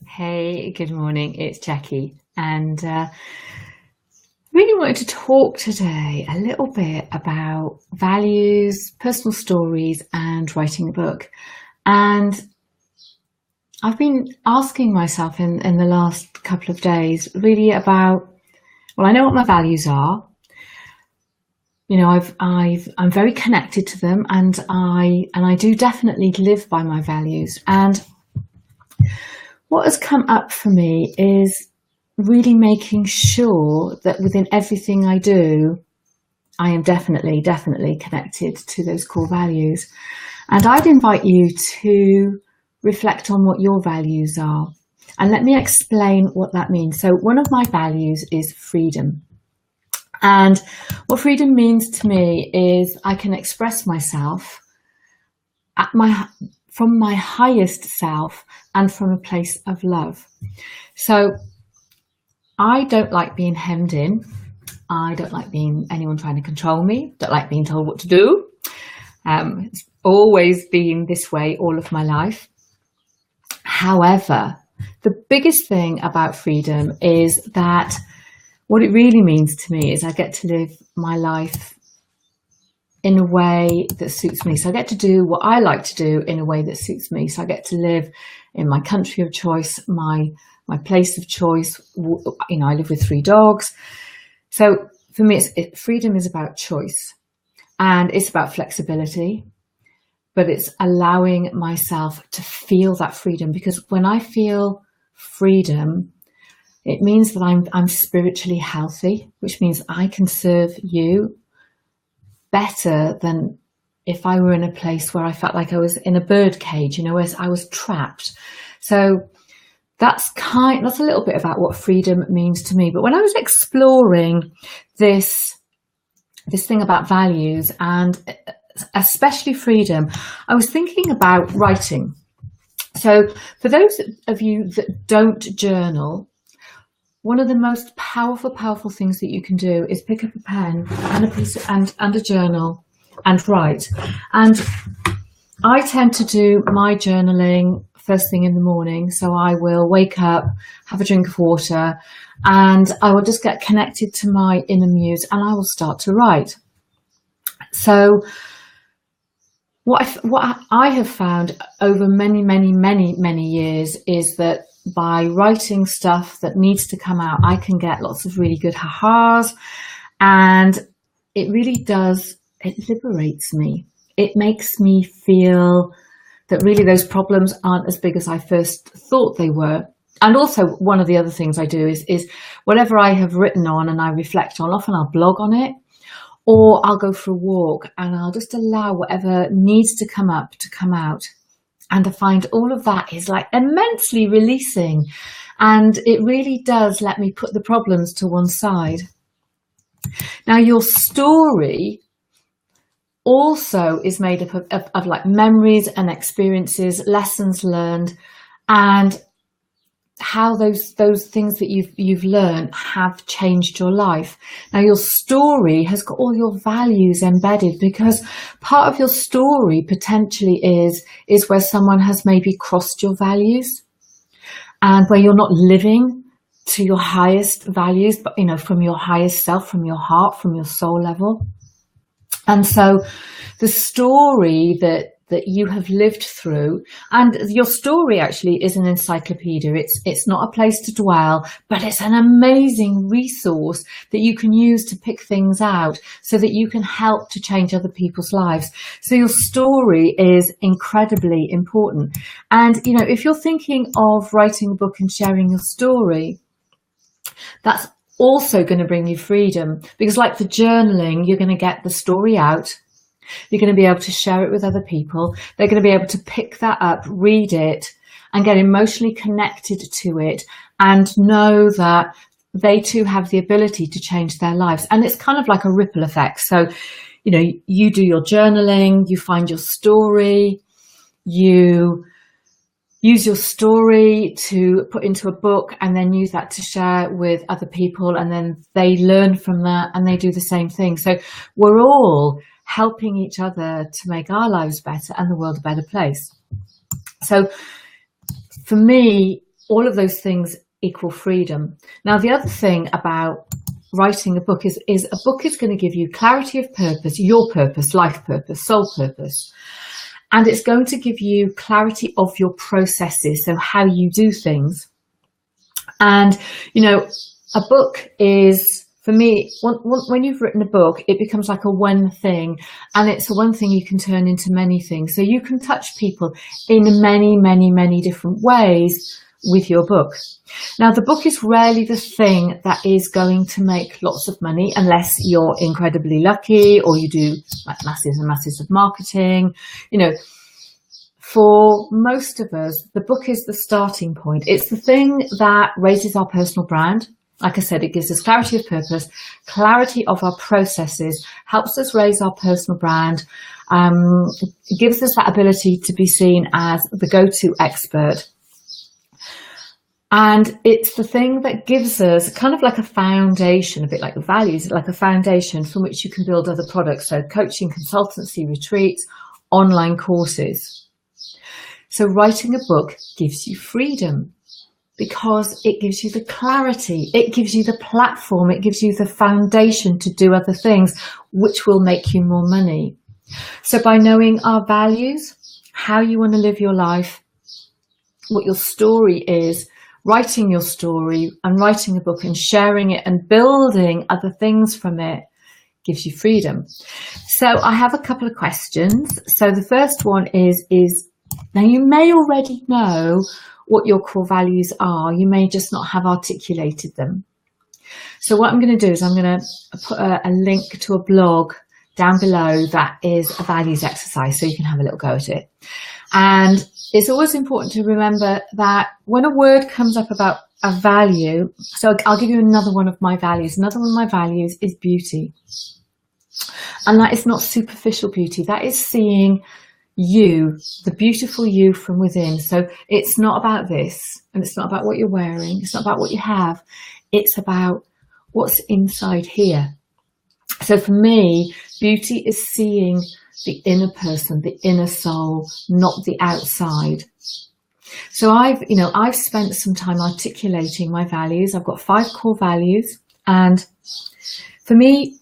Hey, good morning. It's Jackie, and really wanted to talk today a little bit about values, personal stories, and writing a book. And I've been asking myself in the last couple of days really about, well, I know what my values are. You know, I'm very connected to them, and I do definitely live by my values. And what has come up for me is really making sure that within everything I do, I am definitely connected to those core values. And I'd invite you to reflect on what your values are. And let me explain what that means. So one of my values is freedom. And what freedom means to me is I can express myself from my highest self and from a place of love. So I don't like being hemmed in. I don't like anyone trying to control me. Don't like being told what to do. It's always been this way all of my life. However, the biggest thing about freedom is that what it really means to me is I get to live my life in a way that suits me. So I get to do what I like to do in a way that suits me. So I get to live in my country of choice, my place of choice. You know, I live with 3 dogs. So for me, freedom is about choice, and it's about flexibility, but it's allowing myself to feel that freedom, because when I feel freedom, it means that I'm spiritually healthy, which means I can serve you better than if I were in a place where I felt like I was in a bird cage, you know, where I was trapped. So that's a little bit about what freedom means to me. But when I was exploring this thing about values, and especially freedom, I was thinking about writing. So for those of you that don't journal, one of the most powerful things that you can do is pick up a pen and a journal and write. And I tend to do my journaling first thing in the morning. So I will wake up, have a drink of water, and I will just get connected to my inner muse, and I will start to write. So what I have found over many years is that by writing stuff that needs to come out, I can get lots of really good ha-has, and it really does, it liberates me. It makes me feel that really those problems aren't as big as I first thought they were. And also one of the other things I do is whatever I have written on and I reflect on, often I'll blog on it, or I'll go for a walk and I'll just allow whatever needs to come up to come out. And I find all of that is like immensely releasing, and it really does let me put the problems to one side. Now, your story also is made up of like memories and experiences, lessons learned, and how those things that you've learned have changed your life. Now, your story has got all your values embedded, because part of your story potentially is where someone has maybe crossed your values, and where you're not living to your highest values, but you know, from your highest self, from your heart, from your soul level. And so the story that you have lived through, and your story actually is an encyclopedia. It's not a place to dwell, but it's an amazing resource that you can use to pick things out so that you can help to change other people's lives. So your story is incredibly important. And, you know, if you're thinking of writing a book and sharing your story, that's also going to bring you freedom, because like the journaling, you're going to get the story out. You're going to be able to share it with other people. They're going to be able to pick that up, read it, and get emotionally connected to it, and know that they too have the ability to change their lives. And it's kind of like a ripple effect. So, you know, you do your journaling, you find your story, you use your story to put into a book, and then use that to share with other people, and then they learn from that and they do the same thing. So we're all helping each other to make our lives better and the world a better place. So for me, all of those things equal freedom. Now, the other thing about writing a book is a book is going to give you clarity of purpose, your purpose, life purpose, soul purpose. And it's going to give you clarity of your processes, so how you do things. And, you know, a book is, for me, when you've written a book, it becomes like a one thing, and it's a one thing you can turn into many things. So you can touch people in many, many, many different ways with your book. Now, the book is rarely the thing that is going to make lots of money unless you're incredibly lucky or you do like masses and masses of marketing. You know, for most of us, the book is the starting point. It's the thing that raises our personal brand. Like I said, it gives us clarity of purpose, clarity of our processes, helps us raise our personal brand, it gives us that ability to be seen as the go-to expert. And it's the thing that gives us kind of like a foundation, a bit like the values, like a foundation from which you can build other products. So coaching, consultancy, retreats, online courses. So writing a book gives you freedom because it gives you the clarity, it gives you the platform, it gives you the foundation to do other things, which will make you more money. So by knowing our values, how you want to live your life, what your story is, writing your story and writing a book and sharing it and building other things from it gives you freedom. So I have a couple of questions. So the first one is now you may already know what your core values are. You may just not have articulated them. So what I'm going to do is I'm going to put a link to a blog down below that is a values exercise so you can have a little go at it. And it's always important to remember that when a word comes up about a value, so I'll give you another one of my values. Another one of my values is beauty. And that is not superficial beauty. That is seeing you, the beautiful you from within. So it's not about this, and it's not about what you're wearing. It's not about what you have. It's about what's inside here. So for me, beauty is seeing the inner person, the inner soul, not the outside. So I've spent some time articulating my values. I've got 5 core values. And for me,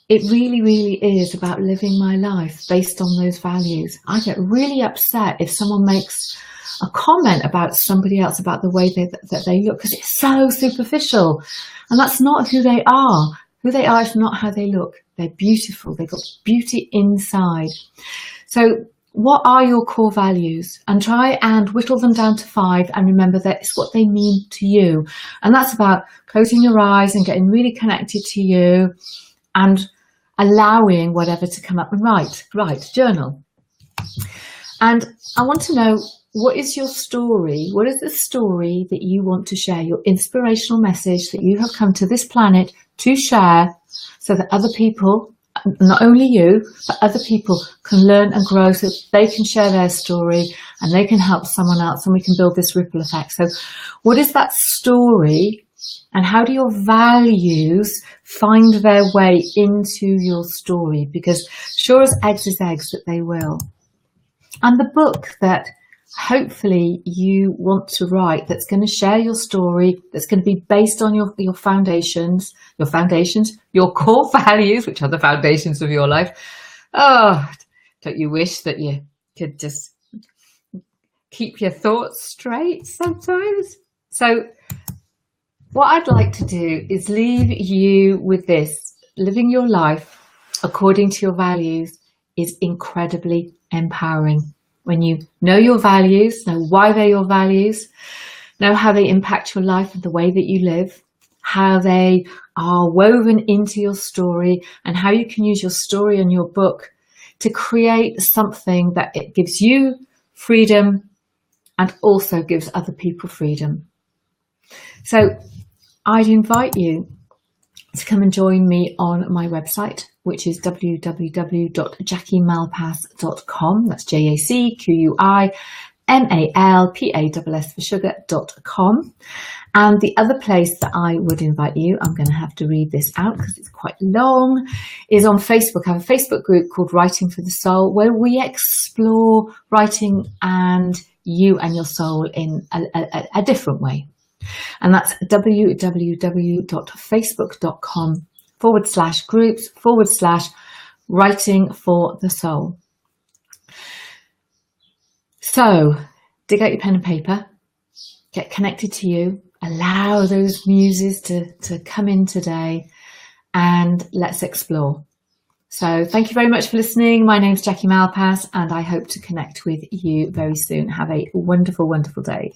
it really, really is about living my life based on those values. I get really upset if someone makes a comment about somebody else, about the way that they look, because it's so superficial. And that's not who they are. Who they are is not how they look. They're beautiful. They've got beauty inside. So what are your core values? And try and whittle them down to 5 and remember that it's what they mean to you. And that's about closing your eyes and getting really connected to you and allowing whatever to come up and write, journal. And I want to know, what is your story? What is the story that you want to share? Your inspirational message that you have come to this planet to share so that other people, not only you, but other people can learn and grow so they can share their story and they can help someone else and we can build this ripple effect. So what is that story and how do your values find their way into your story? Because sure as eggs is eggs that they will. And the book that hopefully you want to write, that's going to share your story, that's going to be based on your foundations, your core values, which are the foundations of your life. Oh, don't you wish that you could just keep your thoughts straight sometimes? So what I'd like to do is leave you with this. Living your life according to your values is incredibly empowering. When you know your values, know why they're your values, know how they impact your life and the way that you live, how they are woven into your story, and how you can use your story and your book to create something that it gives you freedom and also gives other people freedom. So I'd invite you to come and join me on my website, which is www.jacquiemalpass.com. That's JACQUIMALPASS for sugar.com. And the other place that I would invite you, I'm going to have to read this out because it's quite long, is on Facebook. I have a Facebook group called Writing for the Soul, where we explore writing and you and your soul in a different way. And that's www.facebook.com/groups/writing for the soul. So dig out your pen and paper, get connected to you, allow those muses to come in today, and let's explore. So thank you very much for listening. My name's Jackie Malpass, and I hope to connect with you very soon. Have a wonderful, wonderful day.